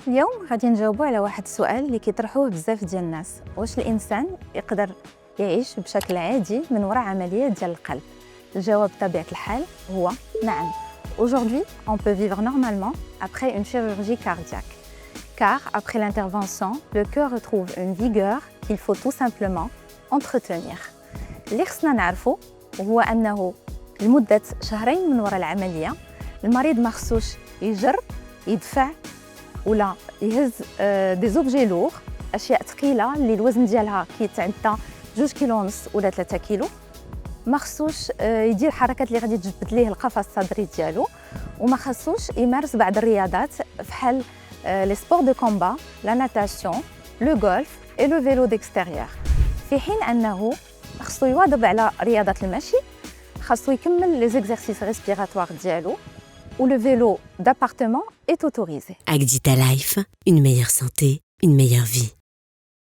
اليوم غادي نجاوبوا على واحد السؤال اللي كيطرحوه بزاف ديال الناس. واش الانسان يقدر يعيش بشكل عادي من وراء عمليه ديال القلب؟ الجواب بطبيعه الحال هو نعم. Aujourd'hui, on peut vivre normalement après une chirurgie cardiaque. Car après l'intervention, le cœur retrouve une vigueur qu'il faut tout simplement entretenir. اللي خصنا نعرفو هو أنه لمدة شهرين من وراء العملية المريض ما خصوش يجر يدفع ولا يهز دي زوبجي لوغ، اشياء ثقيله اللي الوزن ديالها كيتعدى 2 كيلو ونص ولا 3 كيلو. ما خصوش يدير حركات اللي غادي تجبد ليه القفص الصدري ديالو، وما خصوش يمارس بعض الرياضات بحال لي سبور دو كومبا، لا ناتاسيون، لو غولف اي لو فيلو ديكستيريور. في حين انه خصو يواظب على رياضه المشي، خاصو يكمل لي زيكزارسيس ريسبيراتوار ديالو، ou le vélo d'appartement est autorisé. Agdita Life, une meilleure santé, une meilleure vie.